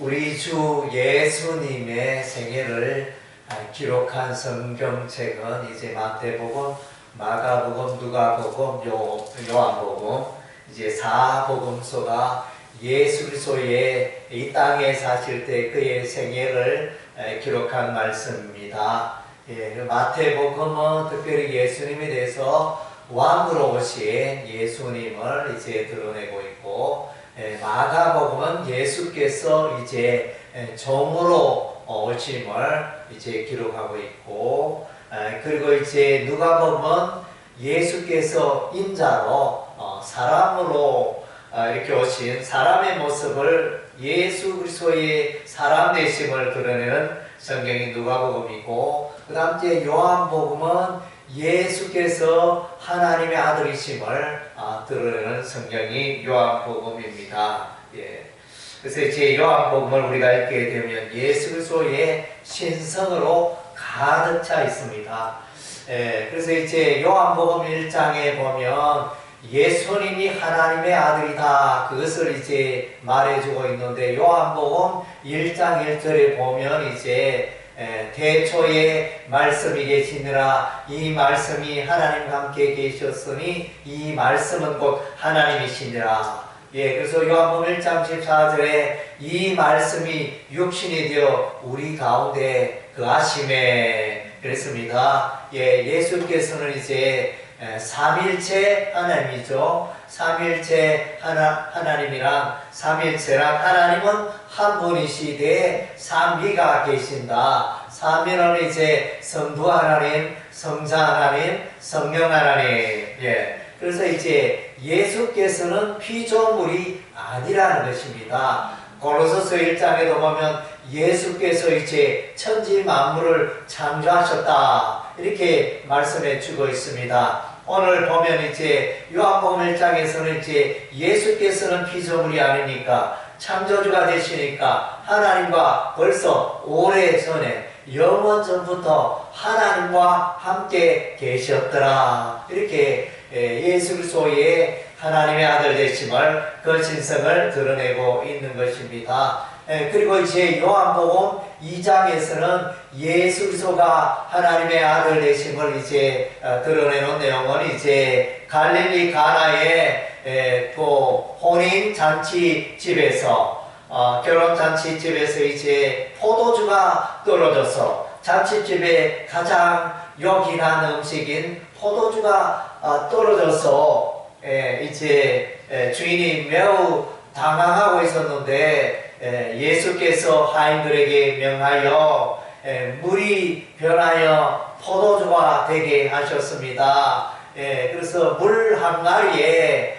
우리 주 예수님의 생애를 기록한 성경책은 이제 마태복음, 마가복음, 누가복음, 요한복음, 이제 4복음서가 예수 그리스도의 이 땅에 사실 때 그의 생애를 기록한 말씀입니다. 마태복음은 특별히 예수님에 대해서 왕으로 오신 예수님을 이제 드러내고 있고, 마가복음은 예수께서 이제 종으로 오심을 이제 기록하고 있고, 그리고 이제 누가복음은 예수께서 인자로 사람으로 이렇게 오신 사람의 모습을 예수 그리스도의 사람 되심을 드러내는 성경이 누가복음이고, 그 다음 때 요한복음은 예수께서 하나님의 아들이심을 드러내는 성경이 요한복음입니다. 그래서 이제 요한복음을 우리가 읽게 되면 예수 그리스도의 신성으로 가득 차 있습니다. 그래서 이제 요한복음 1장에 보면 예수님이 하나님의 아들이다, 그것을 이제 말해주고 있는데, 요한복음 1장 1절에 보면 이제 대초에 말씀이 계시니라, 이 말씀이 하나님과 함께 계셨으니 이 말씀은 곧 하나님이시니라. 그래서 요한복음 1장 14절에 이 말씀이 육신이 되어 우리 가운데 거하심에 그랬습니다. 예수께서는 이제 삼일체 하나님이죠. 삼일체 하나님이랑 삼일체랑 하나님은 한 분이시되 삼위가 계신다. 삼위는 이제 성부 하나님, 성자 하나님, 성령 하나님. 그래서 이제 예수께서는 피조물이 아니라는 것입니다. 고린도서 1장에도 보면 예수께서 이제 천지 만물을 창조하셨다, 이렇게 말씀해 주고 있습니다. 오늘 보면 이제 요한복음 1장에서는 이제 예수께서는 피조물이 아니니까 창조주가 되시니까 하나님과 벌써 오래전에 영원 전부터 하나님과 함께 계셨더라, 이렇게 예수 그리스도의 하나님의 아들 되심을, 그 신성을 드러내고 있는 것입니다. 그리고 이제 요한복음 2장에서는 예수 그리스도가 하나님의 아들 되심을 이제 드러내는 내용은 이제 갈릴리 가나의 또 혼인 잔치 집에서 결혼 잔치 집에서 이제 포도주가 떨어져서, 잔치집에 가장 요긴한 음식인 포도주가 떨어져서 이제 주인이 매우 당황하고 있었는데, 예수께서 하인들에게 명하여 물이 변하여 포도주가 되게 하셨습니다. 그래서 물 항아리에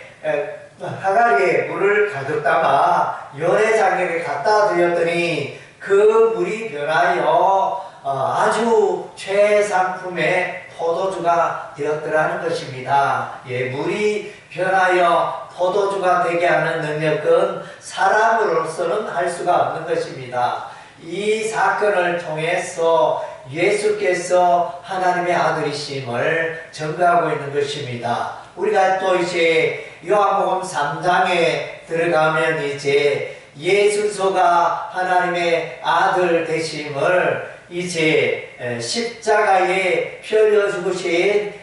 물을 가득 담아 연회장에게 갖다 드렸더니 그 물이 변하여 아주 최상품의 포도주가 되었더라는 것입니다. 물이 변하여 포도주가 되게 하는 능력은 사람으로서는 할 수가 없는 것입니다. 이 사건을 통해서 예수께서 하나님의 아들이심을 증거하고 있는 것입니다. 우리가 또 이제 요한복음 3장에 들어가면 이제 예수 그리스도가 하나님의 아들 되심을 이제 십자가에 펴려 죽으신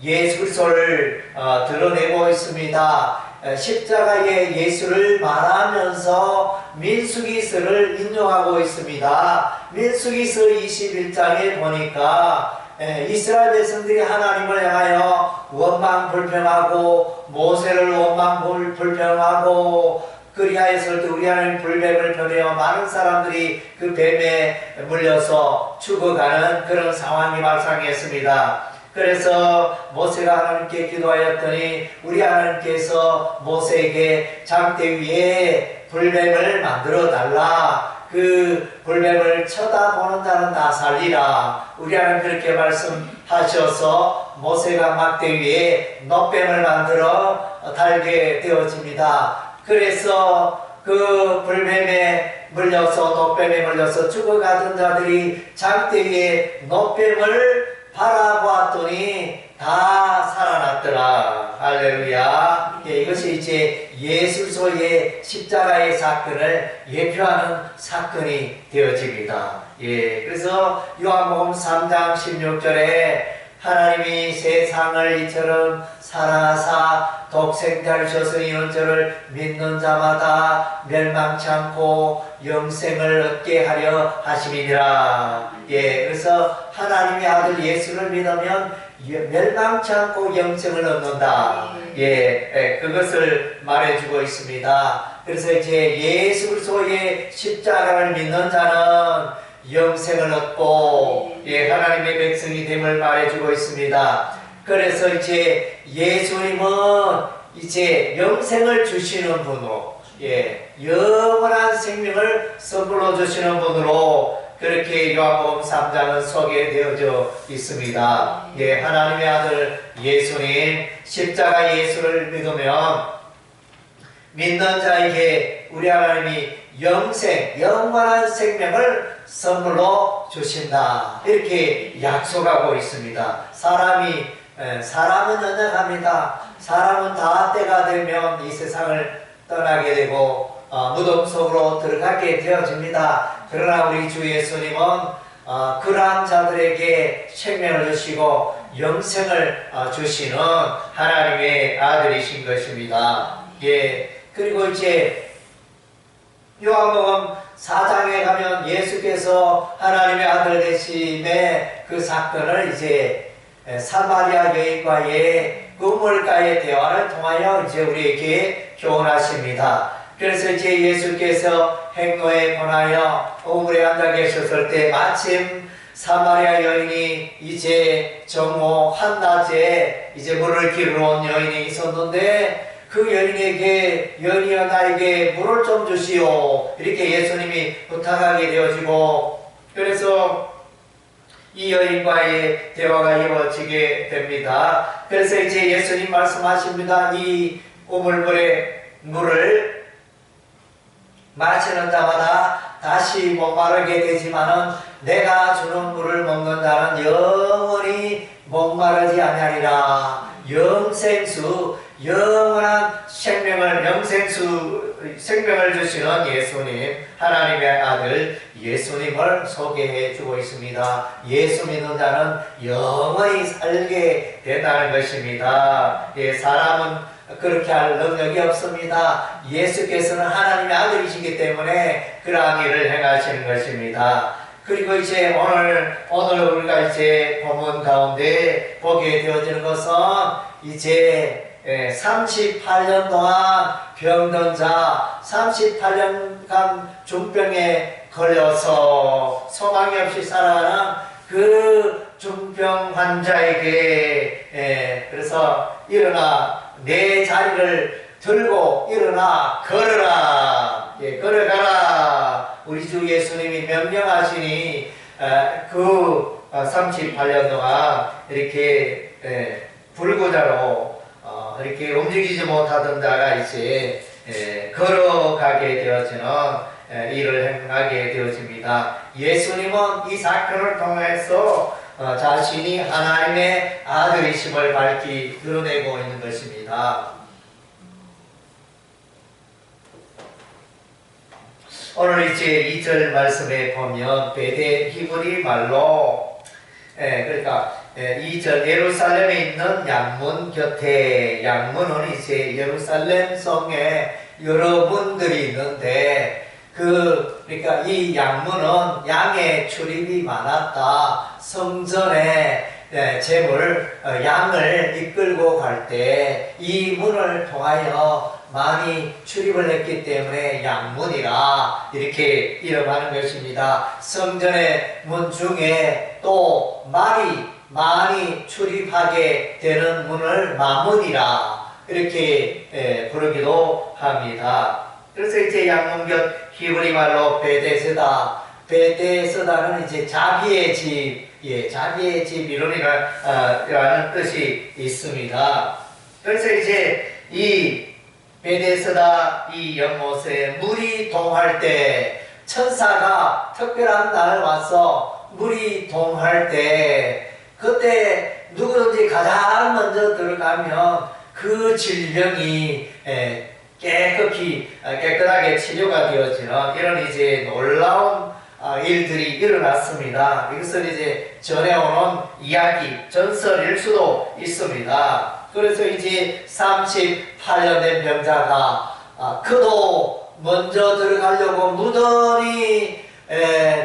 예수 그리스도를 드러내고 있습니다. 십자가의 예수를 말하면서 민수기서를 인용하고 있습니다. 민수기서 21장에 보니까 이스라엘 백성들이 하나님을 향하여 원망 불평하고 모세를 원망 불평하고 그리하였을 때 우리 하나님 불뱀을 변해요. 많은 사람들이 그 뱀에 물려서 죽어가는 그런 상황이 발생했습니다. 그래서 모세가 하나님께 기도하였더니 우리 하나님께서 모세에게 장대 위에 불뱀을 만들어 달라, 그 불뱀을 쳐다보는 자는 다 살리라, 우리 하나님 그렇게 말씀하셔서 모세가 막대 위에 놋뱀을 만들어 달게 되어집니다. 그래서 그 불뱀에 물려서, 놋뱀에 물려서 죽어가던 자들이 장대 위에 놋뱀을 바라보았더니 다 살아났더라. 할렐루야. 예, 이것이 이제 예술소의 십자가의 사건을 예표하는 사건이 되어집니다. 예, 그래서 요한복음 3장 16절에 하나님이 세상을 이처럼 사랑하사 독생자를 주셨으니 이는 저를 믿는 자마다 멸망치 않고 영생을 얻게 하려 하심이니라. 예, 그래서 하나님의 아들 예수를 믿으면 멸망치 않고 영생을 얻는다. 예, 그것을 말해주고 있습니다. 그래서 이제 예수 그리스도의 십자가를 믿는 자는 영생을 얻고 예, 하나님의 백성이 됨을 말해주고 있습니다. 그래서 이제 예수님은 이제 영생을 주시는 분으로, 예, 영원한 생명을 선물로 주시는 분으로 그렇게 요한복음 3장은 소개되어져 있습니다. 예, 하나님의 아들 예수님 십자가 예수를 믿으면 믿는 자에게 우리 하나님이 영생, 영원한 생명을 선물로 주신다. 이렇게 약속하고 있습니다. 사람은 연약합니다. 사람은 다 때가 되면 이 세상을 떠나게 되고 무덤 속으로 들어가게 되어집니다. 그러나 우리 주 예수님은 그러한 자들에게 생명을 주시고 영생을 주시는 하나님의 아들이신 것입니다. 예, 그리고 이제 요한복음 4장에 가면 예수께서 하나님의 아들 되심의 그 사건을 이제 사마리아 여인과의 그물가의 대화를 통하여 이제 우리에게 교훈하십니다. 그래서 이제 예수께서 행로에 권하여 우물에 앉아 계셨을 때 마침 사마리아 여인이 이제 정오 한낮에 이제 물을 기르러 온 여인이 있었는데 그 여인에게 여인이여 나에게 물을 좀 주시오 이렇게 예수님이 부탁하게 되어지고 그래서 이 여인과의 대화가 이루어지게 됩니다. 그래서 이제 예수님 말씀하십니다. 이 우물물의 물을 마시는 자마다 다시 목마르게 되지만은 내가 주는 물을 먹는 자는 영원히 목마르지 아니하리라. 영생수, 영원한 생명을 생명을 주시는 예수님, 하나님의 아들 예수님을 소개해 주고 있습니다. 예수 믿는 자는 영원히 살게 된다는 것입니다. 예, 사람은 그렇게 할 능력이 없습니다. 예수께서는 하나님의 아들이시기 때문에 그러한 일을 행하시는 것입니다. 그리고 이제 오늘 우리가 이제 본문 가운데 보게 되어지는 것은 이제 38년 동안 병든 자, 38년간 중병에 걸려서 소망이 없이 살아가는 그 중병 환자에게 그래서 일어나 내 자리를 들고 일어나 걸어라. 예, 걸어가라. 우리 주 예수님이 명령하시니 그 38년 동안 이렇게 불구자로 이렇게 움직이지 못하던 자가 이제 걸어가게 되어지는 일을 행하게 되어집니다. 예수님은 이 사건을 통해서 자신이 하나님의 아들이심을 밝히 드러내고 있는 것입니다. 오늘 이제 2절 말씀에 보면 베데 히브리 말로 그러니까 2절 예루살렘에 있는 양문 곁에 양문은 이제 예루살렘 성에 여러 문들이 있는데 그러니까 이 양문은 양의 출입이 많았다. 성전에 제물 양을 이끌고 갈 때 이 문을 통하여 많이 출입을 했기 때문에 양문이라 이렇게 이름하는 것입니다. 성전의 문 중에 또 많이 출입하게 되는 문을 마문이라 이렇게 부르기도 합니다. 그래서 이제 양문곁 히브리 말로 베데스다는 이제 자기의 집, 자기의 집 이론이라는 뜻이 있습니다. 그래서 이제 이 베데스다 이 연못에 물이 동할 때 천사가 특별한 날 와서 물이 동할 때 그때 누구든지 가장 먼저 들어가면 그 질병이 깨끗하게 치료가 되어지는 이런 이제 놀라운 일들이 일어났습니다. 이것은 이제 전해오는 이야기, 전설일 수도 있습니다. 그래서 이제 38년 된 병자가 그도 먼저 들어가려고 무던히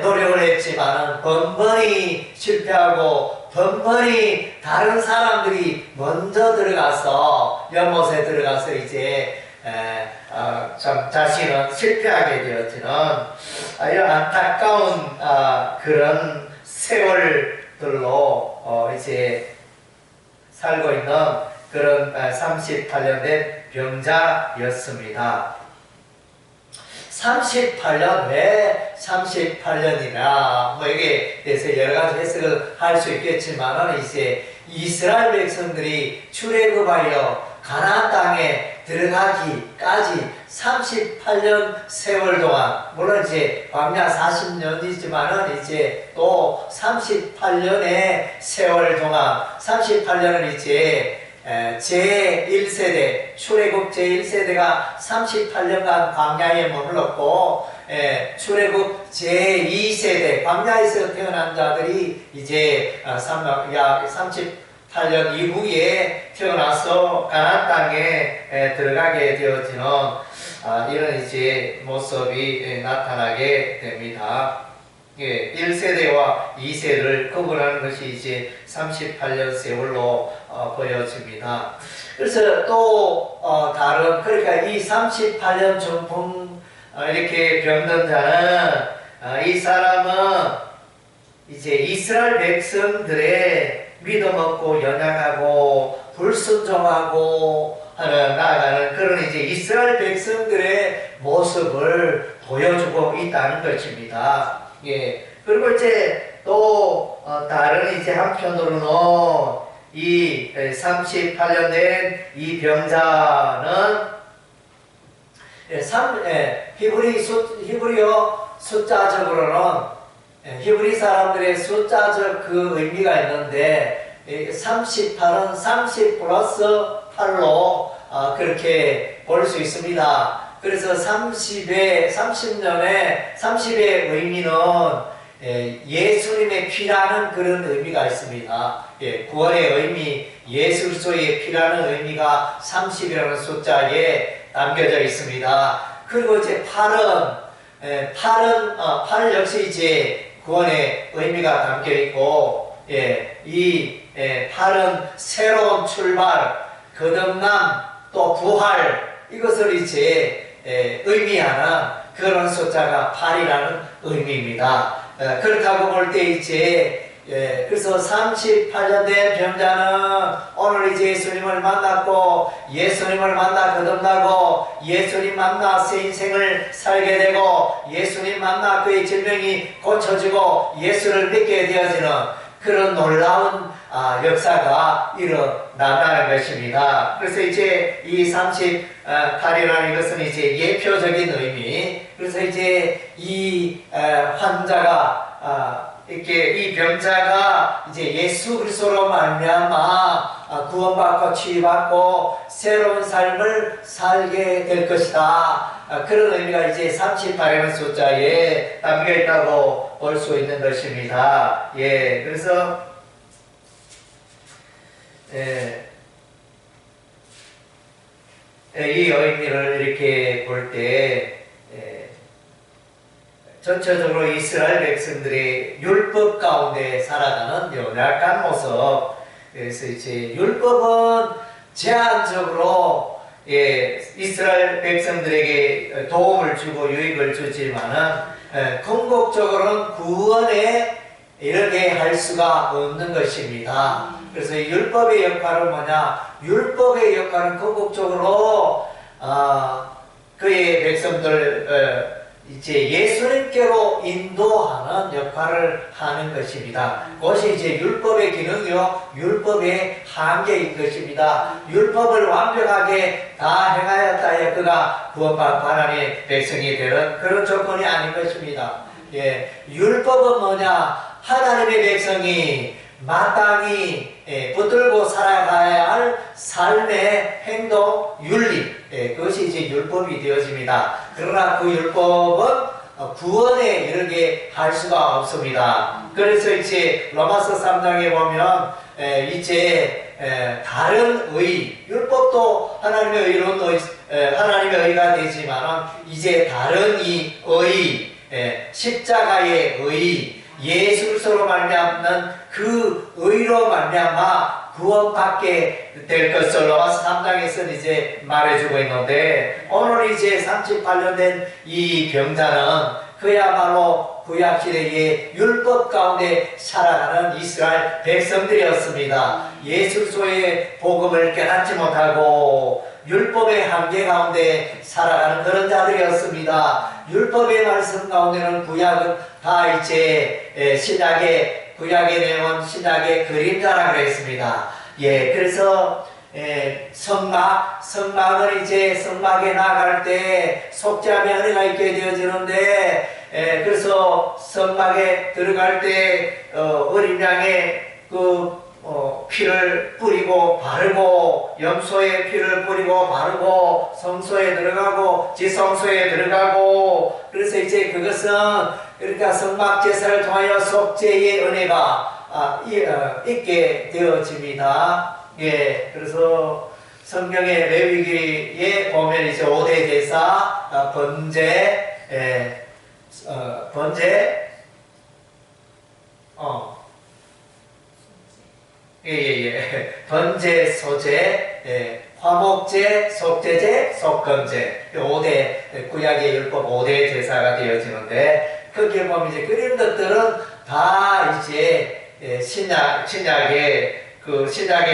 노력을 했지만은 번번이 실패하고 번번이 다른 사람들이 먼저 들어가서 연못에 들어가서 이제 참 자신은 실패하게 되어지는 이런 안타까운 그런 세월들로 이제 살고 있는 그런 38년 된 병자였습니다. 38년, 왜 38년이나 뭐 여기에 대해서 여러 가지 해석을 할 수 있겠지만은 이제 이스라엘 백성들이 출애굽하여 가나안 땅에 들어가기까지 38년 세월 동안, 물론 이제 광야 40년이지만은 이제 또 38년의 세월 동안, 38년은 이제 제1세대, 출애굽 제1세대가 38년간 광야에 머물렀고, 출애굽 제2세대, 광야에서 태어난 자들이 이제 약 38년 이후에 태어나서 가나안 땅에 들어가게 되어지는 이런 이제 모습이 나타나게 됩니다. 1세대와 2세대를 구분하는 것이 이제 38년 세월로 보여집니다. 그래서 또 다른, 그러니까 이 38년 중풍 이렇게 병든 자는 이 사람은 이제 이스라엘 백성들의 믿음 없고 연약하고 불순종하고 나아가는 그런 이제 이스라엘 백성들의 모습을 보여주고 있다는 것입니다. 예. 그리고 이제 또 다른 이제 한편으로는 이 38년 된 이 병자는 히브리어 숫자적으로는 히브리 사람들의 숫자적 그 의미가 있는데 38은 30 플러스 8로 그렇게 볼 수 있습니다. 그래서 30년의 의미는 예수님의 피라는 그런 의미가 있습니다. 구원의 의미, 예수 그리스도의 피라는 의미가 30이라는 숫자에 담겨져 있습니다. 그리고 이제 8 역시 이제 구원의 의미가 담겨 있고, 이 8은 새로운 출발, 거듭남, 또 부활, 이것을 이제 의미하는 그런 숫자가 8이라는 의미입니다. 그렇다고 볼 때 이제 그래서 38년 된 병자는 오늘 이제 예수님을 만났고, 예수님을 만나 거듭나고, 예수님 만나 새 인생을 살게 되고, 예수님 만나 그의 질병이 고쳐지고 예수를 믿게 되어지는 그런 놀라운 역사가 일어난다는 것입니다. 그래서 이제 이 38이라는 것은 이제 예표적인 의미, 그래서 이제 이 환자가 이렇게 이 병자가 이제 예수 그리스도로 말미암아 구원받고 치유받고 새로운 삶을 살게 될 것이다. 그런 의미가 이제 38이라는 숫자에 담겨 있다고 볼 수 있는 것입니다. 그래서 이 의미를 이렇게 볼 때 전체적으로 이스라엘 백성들이 율법 가운데 살아가는 연약한 모습. 그래서 이제 율법은 제한적으로 이스라엘 백성들에게 도움을 주고 유익을 주지만은 궁극적으로는 구원에 이르게 할 수가 없는 것입니다. 그래서 이 율법의 역할은 뭐냐? 율법의 역할은 궁극적으로 그의 백성들 이제 예수님께로 인도하는 역할을 하는 것입니다. 그것이 이제 율법의 기능이요, 율법의 한계인 것입니다. 율법을 완벽하게 다 행하였다에 그가 구원받고 하나님의 백성이 되는 그런 조건이 아닌 것입니다. 율법은 뭐냐? 하나님의 백성이 마땅히 붙들고 살아가야 할 삶의 행동, 윤리, 그것이 이제 율법이 되어집니다. 그러나 그 율법은 구원에 이르게 할 수가 없습니다. 그래서 이제 로마서 3장에 보면 이제 다른 의, 율법도 하나님의 의로운 하나님의 의가 되지만 이제 다른 이 의, 십자가의 의, 예수 그리스도로 말미암는 그 의로 말미암아 구원받게 될 것을 로마서 3장에서는 이제 말해주고 있는데, 오늘 이제 38년 된 이 병자는 그야말로 구약시대의 율법 가운데 살아가는 이스라엘 백성들이었습니다. 예수 그리스도의 복음을 깨닫지 못하고 율법의 한계 가운데 살아가는 그런 자들이었습니다. 율법의 말씀 가운데는 구약은 다 이제 구약의 내용은 신약의 그림자라고 했습니다. 그래서 성막은 이제 성막에 나갈 때 속죄함의 은혜가 있게 되어지는데, 그래서 성막에 들어갈 때 어린 양의 피를 뿌리고 바르고, 염소의 피를 뿌리고 바르고, 성소에 들어가고 지성소에 들어가고, 그래서 이제 그것은 그러니까 성막 제사를 통하여 속죄의 은혜가 있게 되어집니다. 그래서 성경의 레위기에 보면 이제 5대 제사, 번제, 소제, 화목제, 속죄제, 속건제, 5대 구약의 율법 5대 제사가 되어지는데, 거기에 보면 이제 그런 것들은 다 이제 신약의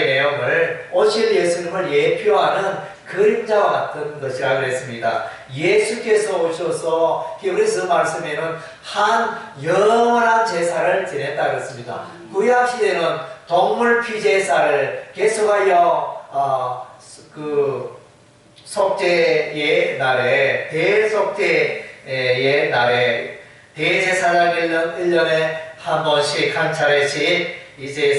내용을, 오실 예수님을 예표하는 그림자와 같은 것이라고 그랬습니다. 예수께서 오셔서 히브리서 말씀에는 한 영원한 제사를 지냈다 그랬습니다. 구약시대는 동물 피제사를 계속하여 속죄의 날에, 대속죄의 날에 대제사장 1년에 한 번씩, 한 차례씩 이제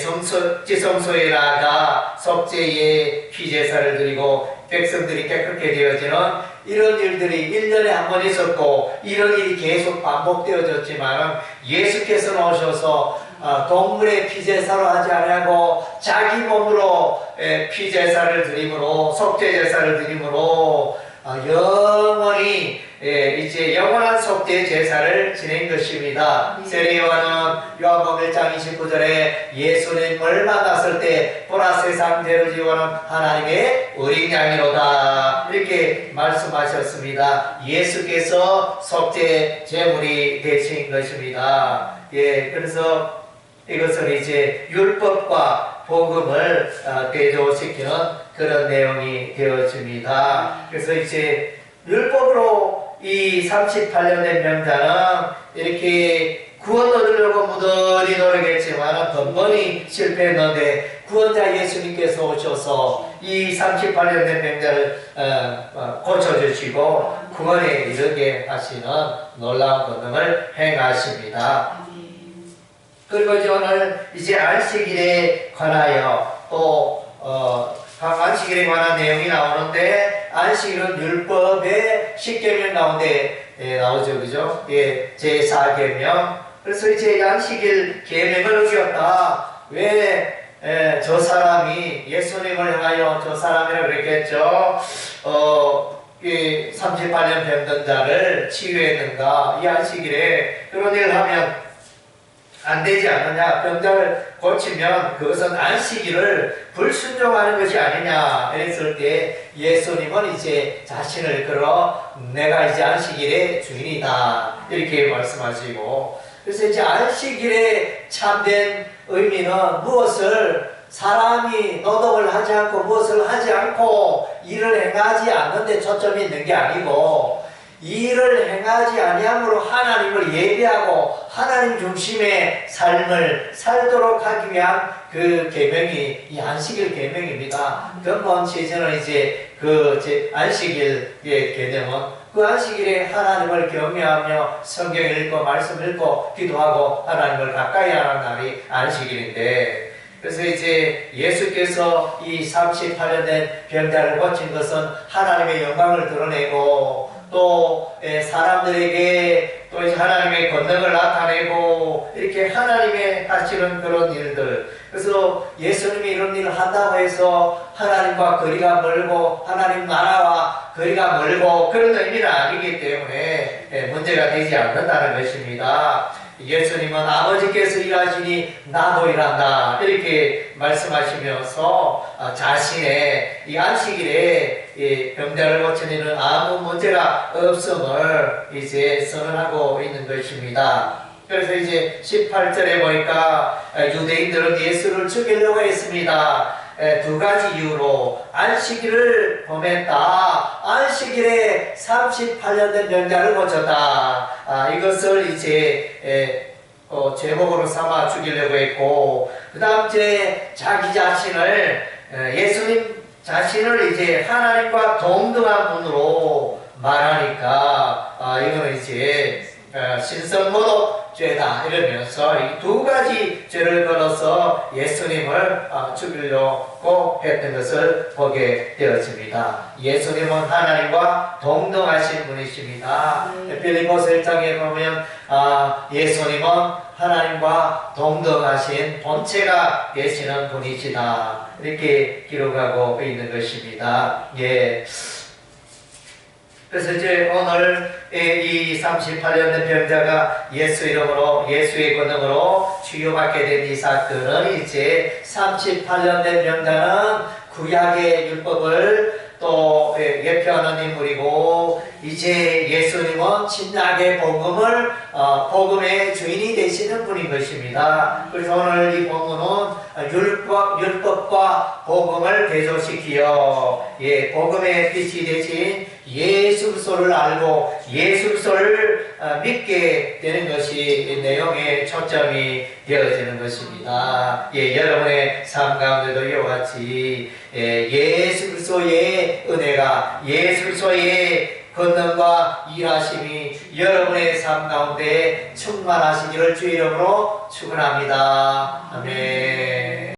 지성소에 나가 속죄의 피제사를 드리고 백성들이 깨끗게 되어지는 이런 일들이 1년에 한 번 있었고, 이런 일이 계속 반복되어졌지만 예수께서는 오셔서 동물의 피제사로 하지 아니하고 자기 몸으로 피제사를 드림으로, 속죄제사를 드림으로 영원히 이제 영원한 속죄 제사를 지낸 것입니다. 세례 요한은 요한복음 1장 29절에 예수님을 만났을 때 보라 세상 죄를 지우는 하나님의 어린 양이로다 이렇게 말씀하셨습니다. 예수께서 속죄 제물이 되신 것입니다. 그래서 이것은 이제 율법과 복음을 대조시키는 그런 내용이 되어집니다. 그래서 이제 율법으로 이 38년 된 병자는 이렇게 구원 얻으려고 무던히 노력했지만 번번이 실패했는데, 구원자 예수님께서 오셔서 이 38년 된 병자를 고쳐주시고 구원에 이르게 하시는 놀라운 권능을 행하십니다. 그리고 이제 오늘 이제 안식일에 관하여 또 안식일에 관한 내용이 나오는데, 안식일은 율법의 10계명 가운데 나오죠, 그죠? 제4계명. 그래서 이제 안식일 계명을 어겼다. 왜 저 사람이 예수님을 향하여 저 사람이라고 그랬겠죠? 이 38년 병든 자를 치유했는가? 이 안식일에 그런 일을 하면 안 되지 않느냐? 병자를 고치면 그것은 안식일을 불순종하는 것이 아니냐? 이랬을 때 예수님은 이제 자신을 걸어 내가 이제 안식일의 주인이다 이렇게 말씀하시고, 그래서 이제 안식일의 참된 의미는 무엇을, 사람이 노동을 하지 않고 무엇을 하지 않고 일을 행하지 않는 데 초점이 있는 게 아니고, 일을 행하지 아니함으로 하나님을 예배하고 하나님 중심의 삶을 살도록 하기 위한 그 계명이 이 안식일 계명입니다. 근본 시즌은 이제 안식일의 개념은 그 안식일에 하나님을 경외하며 성경 읽고 말씀 읽고 기도하고 하나님을 가까이 하는 날이 안식일인데, 그래서 이제 예수께서 이 38년 된 병자를 고친 것은 하나님의 영광을 드러내고 또 사람들에게 또 하나님의 권능을 나타내고 이렇게 하나님의 하시는 그런 일들. 그래서 예수님이 이런 일을 한다고 해서 하나님과 거리가 멀고 하나님 나라와 거리가 멀고 그런 의미는 아니기 때문에 문제가 되지 않는다는 것입니다. 예수님은 아버지께서 일하시니 나도 일한다 이렇게 말씀하시면서 자신의 이 안식일에 이 병자를 고치는 일은 아무 문제가 없음을 이제 선언하고 있는 것입니다. 그래서 이제 18절에 보니까 유대인들은 예수를 죽이려고 했습니다. 두 가지 이유로 안식일을 범했다. 안식일에 38년 된 병자를 고쳤다. 이것을 이제 제목으로 삼아 죽이려고 했고, 그 다음 이제 자기 자신을 예수님 자신을 이제 하나님과 동등한 분으로 말하니까 이거는 이제 신성모독죄다 이러면서 이 두 가지 죄를 걸어서 예수님을 죽이려고 했던 것을 보게 되어집니다. 예수님은 하나님과 동등하신 분이십니다. 빌립보서 1장에 보면 예수님은 하나님과 동등하신 본체가 되시는 분이시다 이렇게 기록하고 있는 것입니다. 예. 그래서 이제 오늘 이 38년 된 병자가 예수 이름으로 예수의 권능으로 치유받게 된 이 사건은 이제 38년 된 병자는 구약의 율법을 또 예표하는 인물이고 이제 예수님은 진작의 복음의 주인이 되시는 분인 것입니다. 그래서 오늘 이 본문은 율법과 복음을 대조시키어 복음의 빛이 되신 예수 그리스도를 알고 예수 그리스도를 믿게 되는 것이 내용의 초점이 되어지는 것입니다. 여러분의 삶 가운데도 이와 같이 예수 그리스도의 은혜가 예수 그리스도의 권능과 일하심이 여러분의 삶 가운데 충만하시기를 주의 이름으로 축원합니다. 아멘.